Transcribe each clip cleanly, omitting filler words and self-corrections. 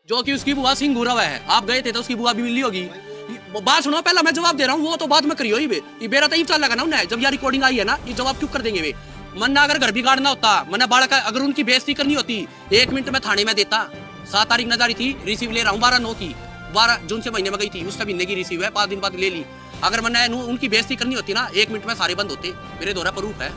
जो कि उसकी बुआ सिंह हुआ है, आप गए थे तो उसकी बुआ भी मिली होगी। बात सुनो, पहला मैं जवाब दे रहा हूँ, वो तो बाद में करियो ही वे। ये बेरा तो चल लगा ना उन्हें, जब यार रिकॉर्डिंग आई है ना, ये जवाब क्यों कर देंगे वे। मन्ना अगर घर बिगाड़ना होता, मन्ना बालक अगर उनकी बेइज्जती करनी होती, 1 मिनट में थाने में देता। 7 तारीख न जारी थी, रिसीव ले रहा हूँ 12/9 की, 12 जून से महीने में गई थी, उससे महीने की रिसीव है, 5 दिन बाद ले ली। अगर मन्ना उनकी बेइज्जती करनी होती ना, 1 मिनट में सारे बंद होते। मेरे द्वारा प्रूफ है,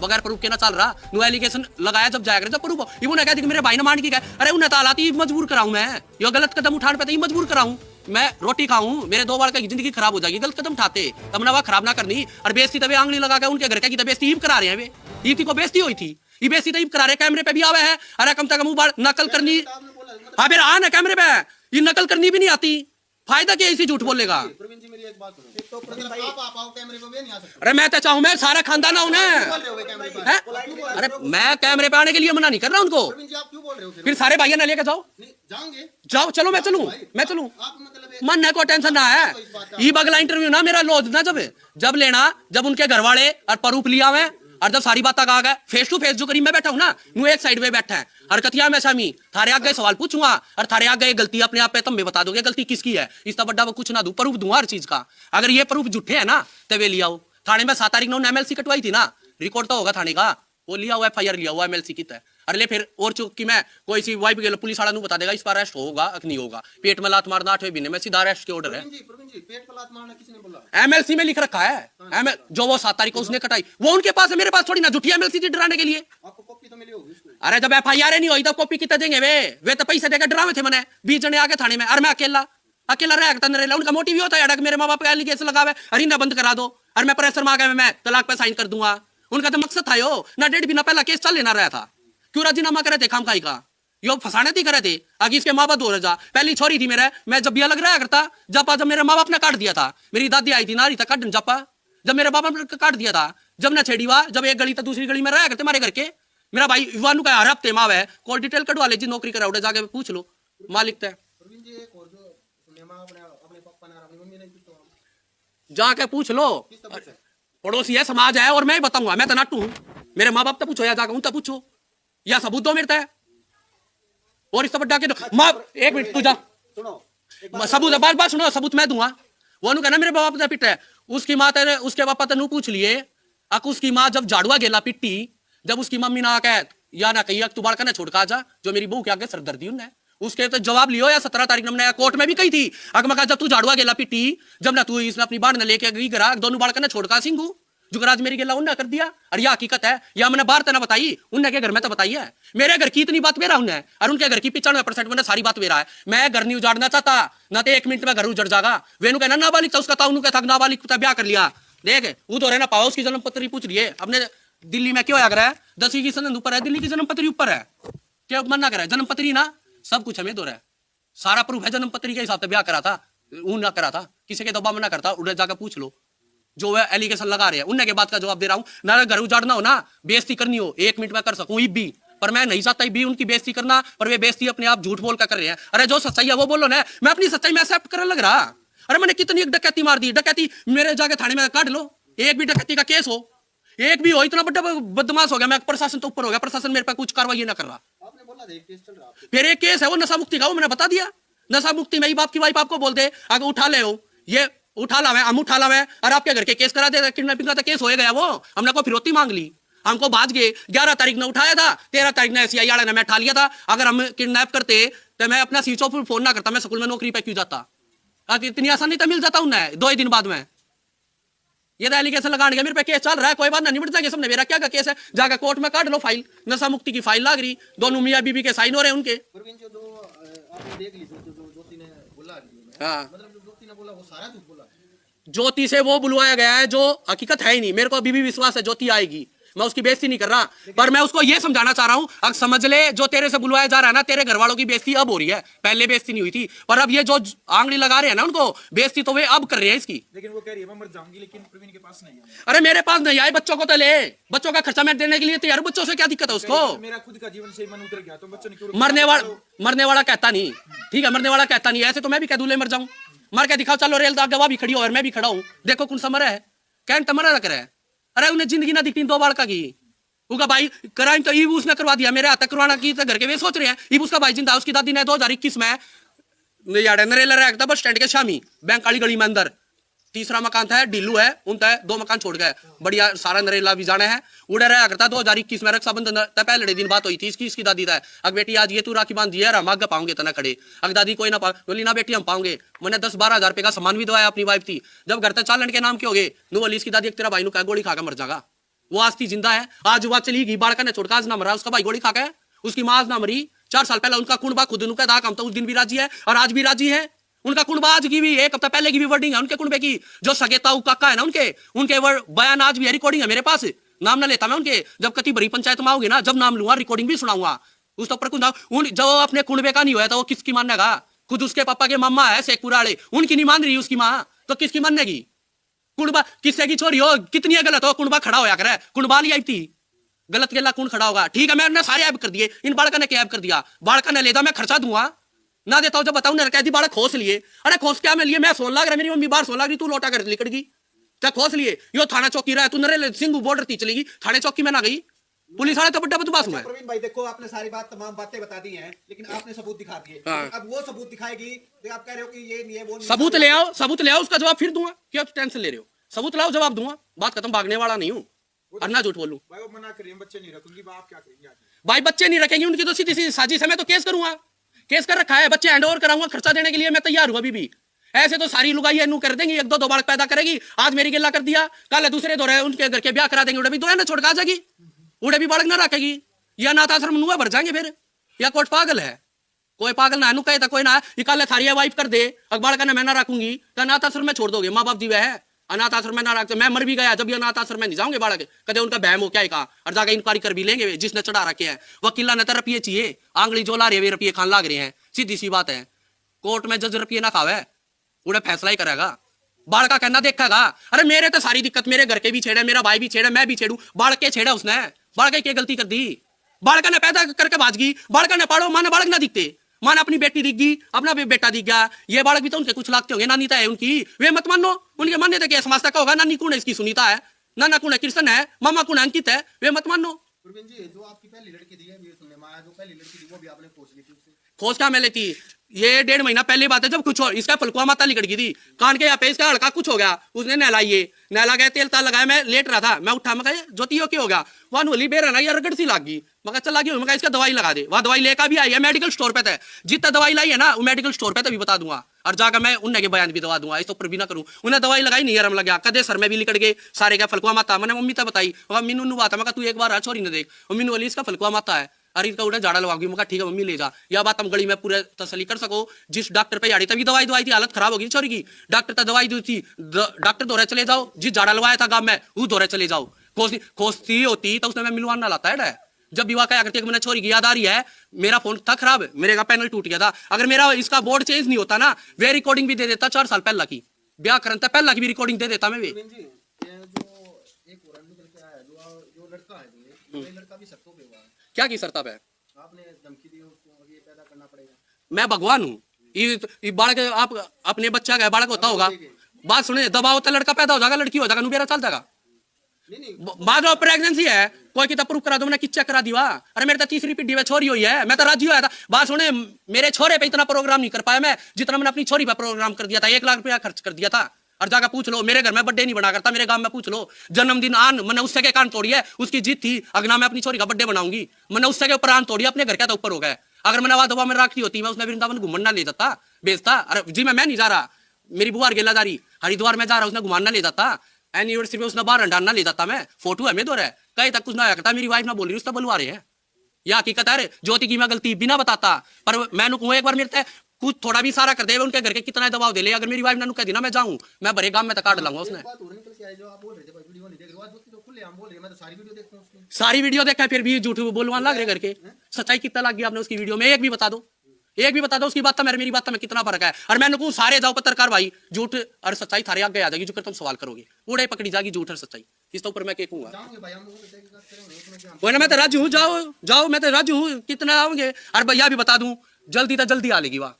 बगैर प्रूफ के ना चल रहा। नो एलिगेशन लगाया जब जाएगा, जब प्रूफ हो। इन्होंने कहा कि मेरे भाई ने मान की गए, अरे उन्हें तालाती मजबूर कराऊं मैं, ये गलत कदम उठाने पे तो मजबूर कराऊं मैं। रोटी खाऊं, मेरे 2 बार की जिंदगी खराब हो जाएगी, गलत कदम उठाते तब ना, वह खराब ना करनी। और बेइज्जती तभी आंगली लगा के उनके घर की बेइज्जती करा रहे हैं वे। ईद को बेइज्जती हुई थी, ये बेइज्जती तो करा रहे, कैमरे पे भी आवे है। अरे कम से कम नकल करनी, हाँ फिर आ ना कैमरे पे, ये नकल करनी भी नहीं आती, फायदा क्या इसी झूठ बोलेगा। अरे मैं तो चाहूं मैं सारा खानदान आऊं ना, अरे मैं कैमरे पे आने के लिए मना नहीं कर रहा उनको। फिर सारे भाइयों ने लेके जाओ, जाओ चलो, मैं चलूं मन है, कोई टेंशन ना है। ये बगला इंटरव्यू ना मेरा लो ना, जब लेना, जब उनके घर वाले और प्रूफ लिया हुए, और जब सारी बातें कहा गया फेस टू फेस, जो करीब मैं बैठा हूं ना, नु एक साइड में बैठा है, हरकतियां में शामी थारे आगे सवाल पूछूंगा, और थारे आगे गलती अपने आप पे तुम भी बता दोगे गलती किसकी है। इसका बड़ा वो कुछ ना दूं, प्रूफ दूंगा हर चीज का। अगर ये प्रूफ झूठे है ना तो वे लिया थाने में। 7 तारीख ने MLC कटवाई थी ना, रिकॉर्ड तो होगा थाने का, वो लिया हुआ FIR लिया हुआ MLC की तय। अरे फिर और चुकी मैं कोई सी वाइफ गेलो, पुलिस वाला बता देगा इस पर अरेस्ट होगा कि नहीं होगा। पेट में लात मारना 8वें महीने में सीधा अरेस्ट के ऑर्डर है। MLC में लिख रखा है, जो वो 7 तारीख को उसने कटाई, वो उनके पास है, मेरे पास थोड़ी ना। झूठी MLC थी डराने के लिए। अरे जब FIR नहीं हुई तब कॉपी कितना देंगे वे तो पैसे देकर डरावे थे मैंने। 20 जने आगे थाने में, और मैं अकेला रहा। उनका मोटिव ये होता है मेरे माँ बाप का एलिगेशन लगावे, अरे ना बंद करा दो, और मैं प्रेशर मांगा मैं तलाक पे साइन कर दूंगा। उनका तो मकसद था यो ना, 1.5 महीना पहला केस चल लेना रहा था, क्यों राजीनामा करे थे खामखाई का, यो फंसाने थी करे थे। आगे इसके माँ बाप हो रहा, पहली छोरी थी मेरे, मैं जब भी अलग रहा करता, जब मेरे माँ बाप ने काट दिया था, मेरी दादी आई थी नारी था काट जपा, जब मेरे बाप ने काट दिया था, जब ना छेड़ी हुआ, जब एक गली था दूसरी गली में रहा करते हमारे घर के। मेरा भाई युवानु का हर हफ्ते माँ है, कॉल डिटेल कटवा ले जी, नौकरी करा उड़े, जाके पूछ लो मालिक तय, जाके पूछ लो। पड़ोसी है, समाज है, और मैं ही बताऊंगा, मैं तो नाटू हूं। मेरे माँ बाप तो पूछो, या जाकर उनसे पूछो, या सबूत दो मेरे। और इस बड्डा के माँ, 1 मिनट तू जा, सबूत बार बार सुनो, सबूत मैं दूंगा। वो कहना मेरे बाप ने पिटा है, उसकी माँ तेरे उसके पापा तेनू पूछ लिए। अक उसकी माँ जब झाड़ुआ गेला पिट्टी, जब उसकी मम्मी ना कह या ना कही तू बाड़का ने छोड़ का जा, जो मेरी बहू के आगे सरदर्दी उन्हें, उसके तो जवाब लियो। या 17 तारीख ने कोर्ट में भी कही थी, अगर जब तू झाड़ुआ गेला पिट्टी, जब ना तू इसने अपनी बाढ़ ने लेके गई करा, दोनों बाड़का ने छोड़ का सिंगू जुगराज मेरी गेला उन्हें कर दिया। और यह हकीकत है, या मैंने बाहर तो ना बताई, उनने के घर में तो बताई है। मेरे घर की इतनी बात मेरा उन्हें, और उनके घर की 95% में सारी बात मेरा है। मैं घर नहीं उजाड़ना चाहता ना, तो 1 मिनट में घर उजड़ जाएगा। वेनु कहना नाबालिग था, उसका ताऊ कहता नाबालिग था, ब्याह कर लिया। देख वो तो रहना पाओ, उसकी जन्म पत्री पूछ लिए अपने दिल्ली में, क्यों आगरा है 10वीं की सनद ऊपर है, दिल्ली की जन्म पत्री ऊपर है, क्या मना करा है जन्म पत्री ना, सब कुछ हमें दो रहा है, सारा प्रूफ है। जन्म पत्री के हिसाब से ब्याह करा था, ना करा था, किसी के दबाव में ना करता, उधर जाकर पूछ लो जो है एलिगेशन लगा रहे हैं, उनने के बात का जवाब दे रहा हूं ना। घर उजाड़ना हो ना, बेइज्जती करनी हो, 1 मिनट में कर सकूं भी, पर मैं नहीं चाहता भी उनकी बेइज्जती करना, पर वे बेइज्जती अपने आप झूठ बोल कर रहे हैं। अरे जो सच्चाई है वो बोलो ना, मैं अपनी सच्चाई में एक्सेप्ट करने लग रहा। अरे मैंने कितनी एक डकैती मार दी, डकैती मेरे जाके थाने में काट लो, एक भी डकैती का केस हो, एक भी हो, इतना बड़ा बदमाश हो गया मैं, प्रशासन तो ऊपर हो गया, प्रशासन मेरे पे कुछ कार्रवाई ना कर रहा। फिर एक केस है वो नशा मुक्ति का, वो मैंने बता दिया, नशा मुक्ति में ही बाप की वाइफ आपको बोल दे आगे उठा ले हो, ये उठा ला, हम उठा ला, और आपके घर के केस करा दे, किडनैपिंग का तो केस हो गया वो, हमने को फिरौती मांग ली, हमको भाज गए। 11 तारीख ने उठाया था, 13 तारीख ने CI वाले ने मैं उठा लिया था। अगर हम किडनैप करते तो मैं अपना स्विच ऑफ फोन ना करता, मैं स्कूल में नौकरी पे क्यों जाता, इतनी आसानी तो मिल जाता उन्हें 2 ही दिन बाद में। ये तो एलिगेशन लगाने के मेरे पे केस चल रहा है, कोई बात ना, निपट जाएंगे सबने। मेरा क्या का केस है, जाकर कोर्ट में काट लो फाइल, नशा मुक्ति की फाइल लाग रही, दोनों मियां बीबी के साइन हो रहे हैं उनके। हाँ, ज्योति से वो बुलवाया गया है जो हकीकत है ही नहीं। मेरे को अभी भी विश्वास है ज्योति आएगी, मैं उसकी बेइज्जती नहीं कर रहा, पर मैं उसको ये समझाना चाह रहा हूं, अब समझ ले जो तेरे से बुलवाया जा रहा है ना, तेरे घर वालों की बेइज्जती अब हो रही है, पहले बेइज्जती नहीं हुई थी। पर अब ये जो आंगली लगा रहे हैं ना, उनको बेइज्जती तो वे अब कर रहे हैं इसकी। लेकिन वो कह रही है मैं मर जाऊंगी, लेकिन प्रवीण के पास नहीं है। अरे मेरे पास नहीं आए, बच्चों को तो ले, बच्चों का खर्चा मैं देने के लिए तैयार, बच्चों से क्या दिक्कत है उसको। मेरा खुद का जीवन से मन उतर गया, तो बच्चों ने क्यों, मरने वाला कहता नहीं, ठीक है, मरने वाला कहता नहीं, ऐसे तो मैं भी कह दूं ले मर जाऊं, मर के दिखाओ, चलो रेल गवाह भी खड़ी हो और मैं भी खड़ा हूं, देखो कौन सा मरा है, कैन तो मरा रख रहा है। अरे उन्हें जिंदगी ना दिखती 2 बार का की, उसका भाई क्राइम तो इब उसने करवा दिया, मेरे हाथ तक करवाना की तो घर के वे सोच रहे हैं। इब उसका भाई जिंदा, उसकी दादी ने 2021 में नरेला रखता बस स्टैंड के शामी बैंक वाली गली में अंदर, तीसरा मकान था ढीलू है उनता है, 2 मकान छोड़ गए, बढ़िया सारा नरेला भी जाने है। उड़े रहा करता 2021 में रक्षाबंधन पहले दिन बात हुई थी इसकी दादी था, अग बेटी आज ये तू राखी बांध दिया हम आगे पाऊंगे तना खड़े, अग दादी कोई ना बोली ना बेटी हम पाऊंगे। मैंने 10-12 हजार रुपए का सामान भी दवाया अपनी वाइफ थी, जब घर तक चालन के नाम के हो गए नु बोली इसकी दादी एक तेरा भाई नु गोली खाकर मर जाएगा, वो आज थी जिंदा है, आज वह चली गई बाड़का ने छोड़कर आज ना मरा, उसका भाई गोली खा के, उसकी माँ आज ना मरी। 4 साल पहले उनका कुंडबा खुद उनका दाग हम तो उस दिन भी राजी है और आज भी राजी है। उनका कुंडबा आज की भी 1 हफ्ता पहले की भी वर्डिंग है उनके कुंडबे की, जो सगेताऊ काका है ना उनके बयान आज भी है, रिकॉर्डिंग है मेरे पास, नाम ना लेता मैं उनके, जब कति बड़ी पंचायत में आओगे ना जब नाम लूंगा रिकॉर्डिंग भी सुनाऊंगा उस तो पर जो अपने कुंडबे का नहीं हुआ था वो किसकी मानेगा। खुद उसके पापा के मामा है शेखपुरा वाले, उनकी नहीं मान रही उसकी माँ तो किसकी मानेगी। कुंडबा किससे की छोरी हो कितनी गलत हो, कुंडबा खड़ा होया करे, कुंडबा ली आई थी गलत गेला कौन खड़ा होगा। ठीक है मैंने सारे ऐप कर दिए, इन बाड़का ने क्या ऐप कर दिया, बाड़का ने लेदा मैं खर्चा दूंगा ना देता हूं, जब बताऊं ना कह दी बाड़ा खोस लिए, अरे खोस क्या मैं लिए, मैं सोन लाग रहा मेरी मम्मी बाहर सोन लाग रही, तू लौटा कर लिकड़ गई क्या खोस लिए, यो थाना चौकी रहा है तू नरेल सिंह बॉर्डर थी चलेगी, थाने चौकी में ना गई पुलिस वाले तो बड्डा बदमाश हुआ है। प्रवीण भाई देखो आपने सारी बात तमाम बातें बता दी हैं लेकिन आपने सबूत दिखा दिए, अब वो सबूत दिखाएगी तो आप कह रहे हो कि ये नहीं है वो नहीं, सबूत ले आओ, सबूत ले आओ, उसका जवाब फिर दूंगा, क्या टेंशन ले रहे हो, सबूत लाओ जवाब दूंगा, बात खत्म, भागने वाला नहीं हूँ और ना झूठ बोलूं। भाई वो मना करिए बच्चे नहीं रखूंगी, आप क्या करेंगे आगे? भाई बच्चे नहीं रखेंगे उनकी तो सीधी सीधी साजिश है, मैं तो केस करूंगा, केस कर रखा है, बच्चे हैंड ओवर कराऊंगा, खर्चा देने के लिए मैं तैयार हूं अभी भी। ऐसे तो सारी लुगाई है कर देंगी, 1-2 बालक पैदा करेगी, आज मेरी गिल्ला कर दिया कल दूसरे दो रहे उनके घर के ब्याह करा देंगे, उड़े भी दो है ना छोड़ के आ जाएगी, उड़े भी बालक ना रखेगी, या अनाथ आश्रम नुआ भर जाएंगे फिर, या कोई पागल है, कोई पागल ना नु कहे था कोई ना निकाले थारी वाइफ कर दे अखबार का मैं ना रखूंगी तो अनाथ आश्रम में छोड़ दोगे, माँ बाप जीवे है अनाथ आश्रम में ना रखते, मैं मर भी गया जब भी अनाथ आश्रम में नहीं जाऊंगे बालक, कदे उनका बहम हो क्या कहा और जाकर इंक्वायरी कर भी लेंगे जिसने चढ़ा रखे हैं, वकीला ने तो रुपये चाहिए, आंगली जो ला रहे वे रुपये खान लाग रहे हैं, सीधी सी बात है, कोर्ट में जज रुपये ना खावे उन्हें फैसला ही करेगा, बाढ़ का कहना देखेगा। अरे मेरे तो सारी दिक्कत मेरे घर के भी छेड़े, मेरा भाई भी छेड़े, मैं भी छेड़ू, बाढ़ के छेड़ा उसने, बाढ़ के क्या गलती कर दी, बाढ़ का ने पैदा करके भाज गई, बाढ़ का ने पाड़ो माने बालक ना दिखते, माने अपनी बेटी दिख गई अपना बेटा दिख गया, ये बालक भी तो उनके कुछ लागते होंगे, नानीता है उनकी, वे मत मानो उनके मानने थे क्या समाज का होगा, नानी कौन है इसकी सुनीता है, नाना कौन है कृष्ण है, मामा कौन है अंकित है, वे मत मानो। प्रवीण जी जो आपकी पहली लड़की थी ये सुनने में आया, जो पहली लड़की थी वो भी आपने खोज ली थी उससे, खोज क्या मैं लेती, ये 1.5 महीना पहले बात है जब कुछ हो, इसका फलकुआ माता लिकड़ गई थी कान के यहाँ पे, इसका हड़का कुछ हो गया, उसने नहलाइए नहला गया तेल ताल लगाया, मैं लेट रहा था, मैं उठा मैं कहा ज्योति हो क्या होगा, वहां नोली बेर ना यार रगड़ सी लाग गई, मगर चला गई, मैं इसका दवाई लगा दे, वहां दवाई लेकर भी आई है मेडिकल स्टोर पे, जितना दवाई लाई है ना वो मेडिकल स्टोर पे तभी बता दूंगा, और जाकर मैं उनके बयान भी दवा दूंगा, इस तो ऊपर भी ना करूं, उन्हें दवाई लगाई नहीं आराम लग गया, कदे सर में भी लिकड़ गए सारे का फलकुआ माता, मैंने मम्मी तो बताई, मीनू बात है, मैं तू एक बार छोरी ने देख, मीनू वाली इसका फलकुआ माता है, अरे इनका उड़ा झाड़ा लगवाऊंगी, मैं ठीक है मम्मी ले जा, या बात हम गली में पूरे तसली कर सको, जिस डॉक्टर पे आड़ी तभी दवाई थी, हालत खराब होगी छोरी की, डॉक्टर तो दवाई दी थी, डॉक्टर दौरे चले जाओ, जिस झाड़ा लगवाया था गांव में वो दौरे चले जाओ, खोजती होती तो उसने मैं मिलवान ना लाता है, जब विवाह क्या करती है मैंने छोरी की याद आ रही है, मेरा फोन था खराब, मेरे का पैनल टूट गया था, अगर मेरा इसका बोर्ड चेंज नहीं होता ना वे रिकॉर्डिंग भी दे देता 4 साल पहला की, ब्याह करता पहला की भी रिकॉर्डिंग दे देता मैं वे। प्रवीण जी ये जो एक और निकल के आया जो लड़का है ये लड़का भी शर्तों पे हुआ है, क्या की शर्त है, आपने धमकी दी उसको ये पैदा करना पड़ेगा, मैं भगवान हूँ, ये बालक आप अपने बच्चा का बालक होता होगा, बात सुने दबाव होता लड़का पैदा हो जाएगा लड़की हो जाएगा नुबेरा चल जाएगा, बाद में प्रेगनेंसी है कोई की प्रूफ करा दो, मैंने किच्चा करा दिया, अरे मेरे तो 3री पीढ़ी में छोरी हुई है, मैं तो राजी हुआ था, बात सुने मेरे छोरे पे इतना प्रोग्राम नहीं कर पाया मैं जितना मैंने अपनी छोरी पे प्रोग्राम कर दिया था, 1 लाख रुपया खर्च कर दिया था, और जाकर पूछ लो मेरे घर में बर्थडे नहीं बना करता, मेरे गांव में पूछ लो जन्मदिन आन मैंने उससे के कान तोड़ी है, उसकी जीत थी अगना मैं अपनी छोरी का बर्थडे बनाऊंगी, मैंने उससे के ऊपर आन तोड़ी, अपने घर का तो ऊपर हो गया, अगर मैंने दबा में राखी होती मैं उसने वृंदावन घूमन ना ले जाता बेचता, अरे जी मैं नहीं जा रहा, मेरी बुआ गेला जा रही हरिद्वार में जा रहा उसने घुमाना ले जाता, एनिवर्सरी में उसने बाहर अंडाना ले जाता, मैं फोटो है मैं दो रहा कहीं तक कुछ ना करता, मेरी वाइफ ना बोल रही उसका बुलवा रहे हैं, या हकीकत है ज्योति की मैं गलती बिना बताता, पर मैंने कहूँ एक बार मेरे कुछ थोड़ा भी सारा कर दे उनके घर के कितना दबाव दे ले, अगर मेरी वाइफ ने कह दी ना मैं जाऊं मैं भरे गांव में तो काट लाऊंगा उसने, सारी वीडियो देखा फिर भी झूठ बोलवान लग रहे करके, सच्चाई कितना लग गया आपने उसकी वीडियो में, एक भी बता दो उसकी बात मेरी बात में कितना फर्क है, और मैंने कहूँ सारे जाओ पत्रकार भाई झूठ और सच्चाई थारे आगे आ जाएगी, जो तुम सवाल करोगे उड़े पकड़ी जाएगी झूठ और सच्चाई, इस ऊपर मैं क्या कहूंगा, मैं तो राजू हूँ, जाओ मैं तो राजू हूँ, कितना आओगे, और भैया भी बता दूं जल्दी तो जल्दी आ लेगी वहां,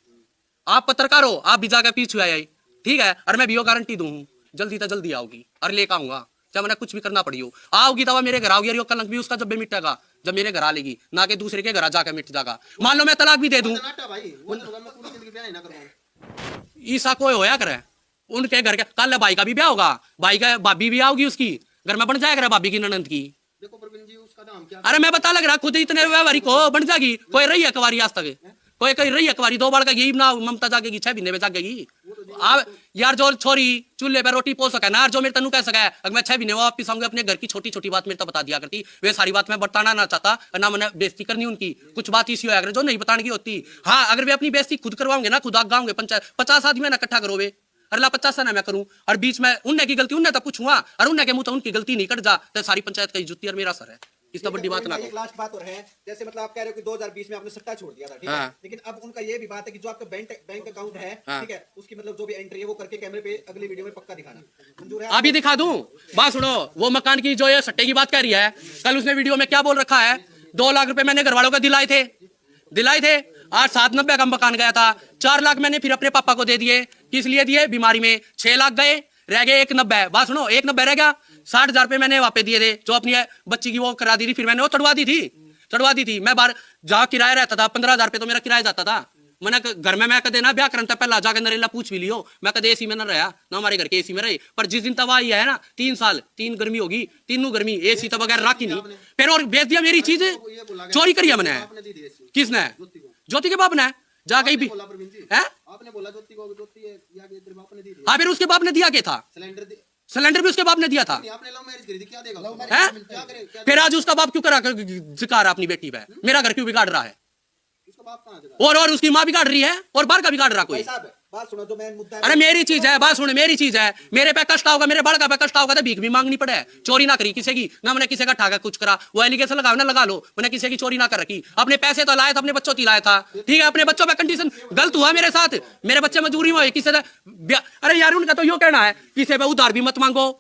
आप पत्रकार हो आप भी जाकर पीछे आए ठीक है, और मैं भी गारंटी दूं जल्दी तो जल्दी आओगी और लेकर आऊंगा, चाहे मैंने कुछ भी करना पड़ी हो। आओगी तब मेरे घर आओगी, और कलंक भी उसका जब भी मिटेगा, जब मेरे घर आ लेगी, ना कि दूसरे के घर जाकर मिट जाएगा। मान लो मैं तलाक भी दे दूं, ईसा कोई होया करे उनके घर के, कल भाई का भी ब्याह होगा, भाई का भाभी भी आओगी, उसकी घर में बन जाएगा भाभी की ननंद की। देखो प्रवीण जी, उसका नाम क्या? अरे मैं बता लग रहा खुद इतने व्यवहारिक हो, बन जाएगी। कोई रही है कुंवारी आज तक, कोई कहीं रही है कुंवारी, 2 बार का यही ना ममता जागेगी, 6 महीने में जागेगी। आप यार जो छोरी चूल्हे पे रोटी पोस सके ना, जो मेरे तनु कह सके, अगर मैं 6 महीने वापिस आऊंगा, अपने घर की छोटी छोटी बात मेरे तो बता दिया करती, वे सारी बात मैं बताना ना चाहता, ना मैंने बेइज्जती करनी उनकी। कुछ बात इसी हो जो नहीं बताने की होती। हाँ, अगर वे अपनी बेइज्जती खुद करवाओगे ना, खुद आग गाओगे, पंचायत 50 आदमी ना इकट्ठा करोगे, अरला 50 ना मैं करूं, और बीच में उनने की गलती उनने तो पूछूंगा, और उनने के मुंह तो उनकी गलती नहीं कट जा, तो सारी पंचायत का जुत्ती और मेरा सर है। इस तो बड़ी बात ना एक लास्ट बात और है, जैसे मतलब आप कह रहे हो कि 2020 में आपने सट्टा छोड़ दिया था, ठीक है, लेकिन अब उनका ये भी बात है कि जो आपका बैंक अकाउंट है, ठीक है, उसकी मतलब जो भी एंट्री है वो करके कैमरे पे अगली वीडियो में पक्का दिखाना मंजूर है? अभी दिखा दूं। बात सुनो, वो मकान की जो ये सट्टे की बात कह रही है, कल उसने वीडियो में क्या बोल रखा है, 2 लाख रुपए मैंने घर वालों को दिलाए थे, 8,790 का मकान गया था, 4 लाख मैंने फिर अपने पापा को दे दिए। किस लिए दिए? बीमारी में। 6 लाख गए, रह गए 190। बात सुनो, 190 रह गया, 60,000 रुपए मैंने वापस दिए थे, जो अपनी बच्ची की वो करा दी थी, फिर मैंने वो चढ़वा दी थी। मैं बाहर जहाँ किराया रहता था 15,000 रुपए तो मेरा किराया जाता था। मैंने घर में मैं कदे ना ब्याह करता पहला जाकर नरेला पूछ भी लियो, मैं कदे एसी में न रहा ना, हमारे घर के एसी में रहे, पर जिस दिन तवा है ना 3 साल 3 गर्मी होगी, तीनों गर्मी एसी तो बगैर रखी नहीं, फिर और बेच दिया मेरी चीज, चोरी करी है मैंने। किसने? ज्योति के बाप ने जाके भी है, आपने बोला ज्योति को, ज्योति या के तेरे बाप ने दी थी। हाँ, फिर उसके बाप ने दिया क्या था? सिलेंडर भी उसके बाप ने दिया था। आपने लव मैरिज करी थी, क्या देगा? है? फिर आज उसका बाप क्यों करा जिकार अपनी बेटी पे, मेरा घर क्यों बिगाड़ रहा है? उसका बाप कहां है? और उसकी माँ बिगाड़ रही है, और बाहर का बिगाड़ रहा कोई। बात सुनो, जो मैं मुद्दा अरे मेरी चीज है, बात सुन, मेरी चीज है, मेरे पे कष्ट होगा, मेरे बड़का पे कष्ट होगा तो भीख भी मांगनी पड़े। चोरी ना करी किसी की, ना मैंने किसी का ठाका कुछ करा, वो एलिगेशन लगाओ ना लगा लो, मैंने किसी की चोरी ना कर रखी। अपने पैसे तो लाए थे, अपने बच्चों की लाया था, ठीक है, अपने बच्चों पे कंडीशन गलत हुआ मेरे साथ, मेरे बच्चे मजबूरी में किसी से। अरे यार उनका तो यो कहना है, किसी पे उधार भी मत मांगो,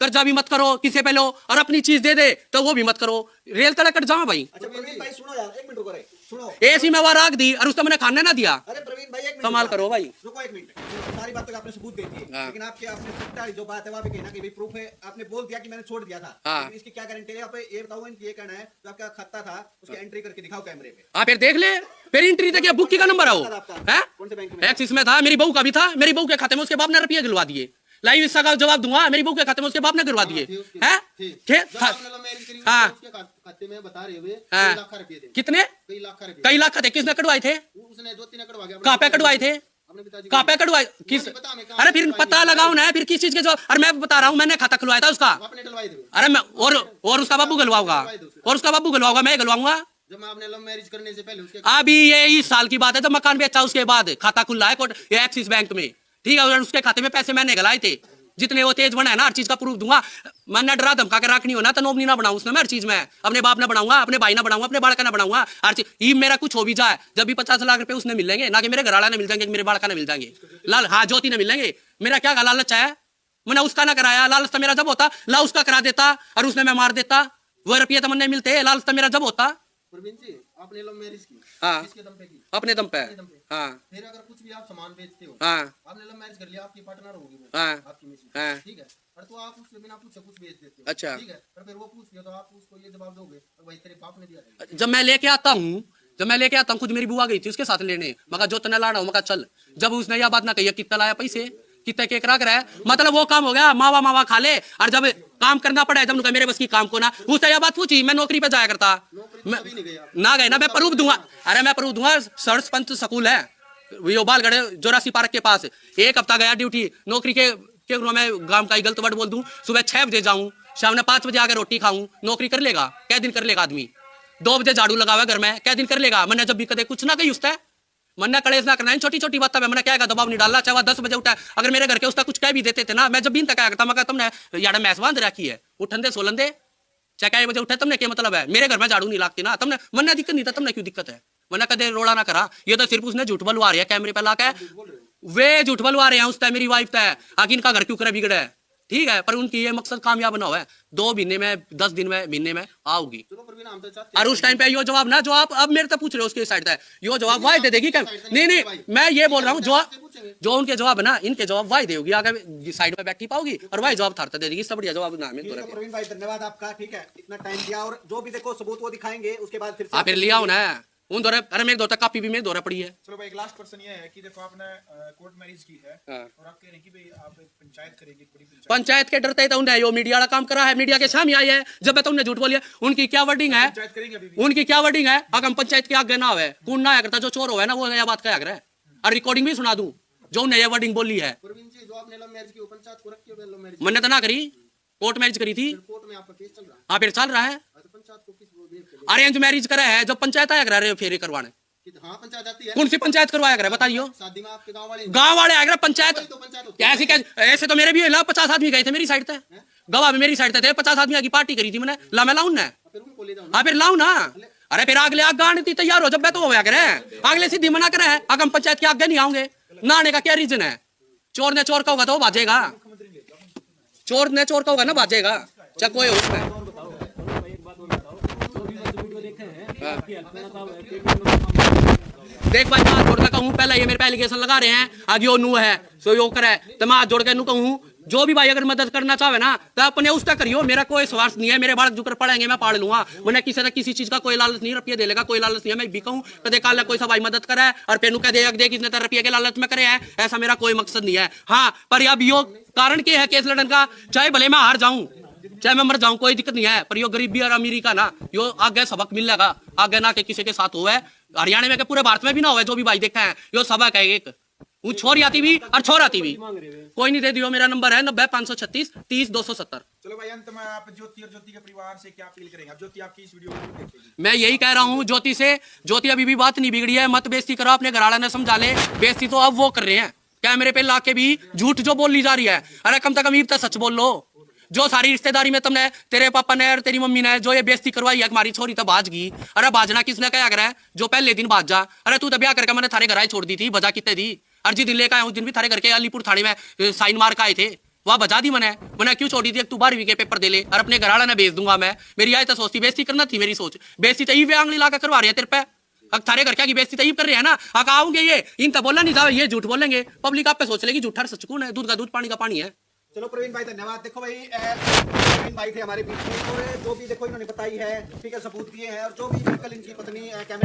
कर्जा भी मत करो, किसी पे लो, और अपनी चीज दे दे तो वो भी मत करो। रेल तले कट जाओ भाई। अच्छा प्रवीण भाई सुनो यार, 1 मिनट रुको रे, सुनो। एसी में वो राख दी और उसको मैंने खाने ना दिया। अरे प्रवीण भाई 1 मिनट कमाल करो भाई, रुको 1 मिनट। सारी बात तक आपने सबूत दे दिए, लेकिन आपके आपने सट्टा जो बात है वहां पे कहना कि भाई प्रूफ है, आपने बोल दिया कि मैंने छोड़ दिया था, लेकिन इसकी क्या गारंटी है? आप ये बताओ, इनकी ये कहना है जो आपका खाता था उसकी एंट्री करके दिखाओ कैमरे पे। आप फिर देख ले, फिर एंट्री देखिए, बुक का नंबर आओ है, कौन से बैंक में? एक्सिस में था, मेरी बहू का भी था, मेरी बहू के खाते में उसके बाप ने रुपये दिलवा दिए। लाइव इसका का जवाब दूंगा, मेरी बहू के खाते में उसके बाप ने करवा दिए हैं। हाँ, खाते में बता रहे हुए लाख रुपए थे। कितने? कई लाख खाते किसने कटवाए थे? उसने ज्योति ने कटवा गया। कहाँ पे कटवाए थे? कहाँ पे कटवाए? किस? अरे फिर पता लगाओ ना, फिर किस चीज के जवाब? अरे मैं बता रहा हूँ, मैंने खाता खुलवाया था उसका। अरे मैं और उसका बाबू गलवाऊंगा, और उसका बाबू गलवाऊंगा, मैं गलवाऊंगा। जब आपने लव मैरिज करने से पहले उसके अभी ये इस साल की बात है, जब मकान बेचा उसके बाद खाता खुला है एक्सिस बैंक में, ठीक है, उसके खाते में पैसे मैंने गलाए थे। जितने वो तेज बना है ना, हर चीज का प्रूफ दूंगा। मैंने डरा धमका के रखनी हो ना तो नोमनी ना बनाऊं उसने, मैं हर चीज में अपने बाप ना बनाऊंगा, अपने भाई ना बनाऊंगा, अपने बालका ना बनाऊंगा, हर चीज। ये मेरा कुछ हो भी जाए, जब भी 50 लाख रुपए उसने मिलेंगे ना, कि मेरे घर वाला ने मिल जाएंगे, मेरे बालका ने मिल जाएंगे, लाल हाँ ज्योति ने मिल जाएंगे। मेरा क्या लालच है? मैंने उसका ना कराया, लालच तो मेरा जब होता ला उसका करा देता, और उसने मैं मार देता, वो रुपये तो मैंने मिलते, लालच तो मेरा जब होता। प्रवीण जी, आपने लव मैरिज की, हाँ, किसके दम पे की? अपने दम पे। हाँ, फिर अगर कुछ भी आप सामान बेचते हो, हाँ, आपने लव मैरिज कर लिया, आपकी पार्टनर होगी वो, हाँ, आपकी मिसेज, हाँ, ठीक है, और तो आप उससे बिना पूछे कुछ बेच देते हो, अच्छा, ठीक है, और फिर वो पूछती है तो आप उसको ये जवाब दोगे तो भाई तेरे बाप ने दिया था। जब मैं लेके आता हूँ खुद मेरी बुआ गई थी उसके साथ लेने, मगर जो तने लाना हो मगर चल। जब उसने यह बात ना कही कितना लाया पैसे, कितने केक रख रहा है, मतलब वो काम हो गया, मावा मावा खा ले, और जब काम करना पड़ा जब मेरे बस की काम को ना, उसने यह बात पूछी, मैं नौकरी पे जाया करता ना गए ना, मैं प्रूफ दूंगा। अरे मैं प्रूफ दूंगा, सरपंच स्कूल है वो बालगढ़ जोरासी पार्क के पास, 1 हफ्ता गया ड्यूटी नौकरी के मैं गांव का गलत वर्ड बोल दूं, सुबह 6 बजे जाऊं, शाम में 5 बजे आकर रोटी खाऊं, नौकरी कर लेगा? क्या दिन कर लेगा आदमी? 2 बजे झाड़ू लगावा घर में, क्या दिन कर लेगा? मैंने जब भी कदे कुछ ना कही उससे, मैंने कलेश ना करना, छोटी छोटी बात मैंने क्या दबाव नहीं डालना, चाहे 10 बजे उठा, अगर मेरे घर के उसका कुछ कह भी देते थे ना, मैं जब भी क्या करता, मैं तुमने यार मैस बांध रखी है, उठन दे सोलन दे, चाहे क्या बजे उठे, तुमने क्या मतलब है? मेरे घर में झाड़ू नहीं लगती ना, तुमने मन्ना दिक्कत नहीं था, तुमने क्यों दिक्कत है? मैंने कदे रोड़ा ना करा, ये तो सिर्फ उसने झूठ बलवा रही है कैमरे पे लाके, वे झूठ बलवा रहे हैं उसका, मेरी वाइफ है आगे इनका घर क्यों करे बिगड़े है, ठीक है, पर उनकी ये मकसद कामयाब ना हुआ है। 2 महीने में 10 दिन में महीने में आओगी, और उस टाइम पे यो जवाब ना जो आप अब मेरे से पूछ रहे हो उसके साइड है, यो जवाब वाई दे देगी क्या? नहीं मैं ये बोल रहा हूँ, जो उनके जवाब है ना, इनके जवाब वाई देगी, आगे साइड में बैठी पाओगी और वाई जवाब थारता दे देगी। इससे बढ़िया जवाब ना मिल। प्रवीण भाई धन्यवाद आपका, ठीक है, इतना टाइम दिया, और जो भी देखो सबूत वो दिखाएंगे, उसके बाद फिर फिर लिया हो ना उन दौरे। अरे मेरे दौरा कापी भी मेरे दौरा पड़ी है। चलो भाई, एक लास्ट क्वेश्चन ये है कि देखो आपने कोर्ट मैरिज की है और आप कह रहे हैं कि भाई आप पंचायत करेंगे, बड़ी पंचायत के डरते तो उन्हें यो मीडिया वाला काम करा है, मीडिया के सामने आई है। जब मैं तुमने झूठ बोलिया, उनकी क्या वर्डिंग है, पंचायत करेंगे अभी भी? उनकी क्या वर्डिंग है, अगर हम पंचायत के आगे ना हो कौन ना करता, जो चोर हो ना वो यह बात क्या है, और रिकॉर्डिंग भी सुना दूं जो उन्हें यह वर्डिंग बोली है। प्रवीण जी, जो आपने लव मैरिज की, वो पंचायत को रखी है? लव मैरिज मैंने तो ना करी, कोर्ट मैरिज करी थी। कोर्ट में आपका केस चल रहा है? हाँ फिर चल रहा है। पंचायत को किस अरेंज मैरिज करा है, जब पंचायत आया करा रहे फेरे करवाने। हाँ, पंचायत आती है। कौन सी पंचायत करवाया करे बताइयो? शादी में आपके गांव वाले आया पंचायत। तो पंचायत होती है। कैसे कैसे ऐसे तो मेरे भी 50 आदमी गए थे मेरी साइड से, गवाह भी मेरी साइड से थे, 50 आदमी की पार्टी करी थी मैंने। ला मैं लाऊं ना, फिर उनको ले जाओ। हाँ फिर लाऊं ना। अरे फिर अगले आग गाने थी तैयार हो, जब मैं तो होया करे अगले सीधी मना करे, अगर हम पंचायत के आगे नहीं आऊंगे नाने का क्या रीजन है? चोर ने चोर का होगा तो वो भाजेगा, चोर ने चोर का होगा ना भाजेगा, चाहे कोई हो उसमें। देख भाई मैं हाथ जोड़ के कहूँ, पहले ये मेरे पे एलिगेशन लगा रहे हैं, आज यो नू है सो यो करे, तो मैं हाथ जोड़ के नू कहूँ जो भी भाई अगर मदद करना चाहे ना तो अपने उसका करियो, मेरा कोई स्वार्थ नहीं है। मेरे बालक जुकर पढ़ेंगे मैं पाड़ लूंगा, मैंने किसी न किसी चीज का कोई लालच नहीं, रुपये दे लेगा कोई लालच नहीं है। मैं भी कहूँ कदे काल कोई सा भाई मदद करे और पेनू कह दे किसने तो रुपये के लालच में करे है, ऐसा मेरा कोई मकसद नहीं है। हाँ पर अब यो कारण क्या है केस लड़न का, चाहे भले मैं हार जाऊं चाहे मैं मर जाऊं कोई दिक्कत नहीं है, पर यो गरीबी और अमीरी का ना यो आगे सबक मिलेगा, आगे ना के किसी के साथ हुआ है, हरियाणा में के पूरे भारत में भी ना हुआ, जो भी भाई देखा है यो सबक है एक। वो छोरी आती भी और छोर आती भी कोई नहीं, दे दियो मेरा नंबर है 90-536 30-270। चलो भाई, अंत में आप ज्योति और ज्योति के परिवार से क्या अपील करेंगे? ज्योति आपकी इस वीडियो को देखेगी। मैं यही कह रहा हूँ ज्योति से, ज्योति अभी भी बात नहीं बिगड़ी है, मत बेइज्जती करो, अपने घर वाले ने समझा ले, बेइज्जती तो अब वो कर रहे हैं, कैमरे पे लाके भी झूठ जो बोली जा रही है। अरे कम से कम ये तो सच बोल लो, जो सारी रिश्तेदारी में तुमने तेरे पापा ने और तेरी मम्मी ने जो ये बेइज्जती करवाई है हमारी छोरी तो बाज गई। अरे बाजना किसने क्या कर रहा है, जो पहले दिन बाज जा। अरे तू तो ब्याह करके मैंने थारे घर आई छोड़ दी थी, बजा कितने दी, और जिस दिन लेकर आया उस दिन भी थारे घर के अलीपुर थाने में साइन मार के आए थे, वह बजा दी मैंने क्यों छोड़ी थी? तू 12वीं के पेपर दे ले और अपने घर वाला ने भेज दूंगा मैं, मेरी आई तो सोचती बेइज्जती करना थी, मेरी सोच बेइज्जती तो ये आंगली लाकर करवा रही है तेरे पे, अब थारे घर क्या की बेइज्जती तय कर रहे हैं ना, अगर आओगे ये इन तो बोला नहीं जाओ, ये झूठ बोलेंगे, पब्लिक आप पे सोच लेगी झूठा सच कौन है, दूध का दूध पानी का पानी है। चलो प्रवीण भाई धन्यवाद। देखो भाई प्रवीण भाई थे हमारे बीच में, और जो भी देखो इन्होंने बताई है, ठीक है, सबूत दिए हैं, और जो भी बिल्कुल इनकी पत्नी कैमरे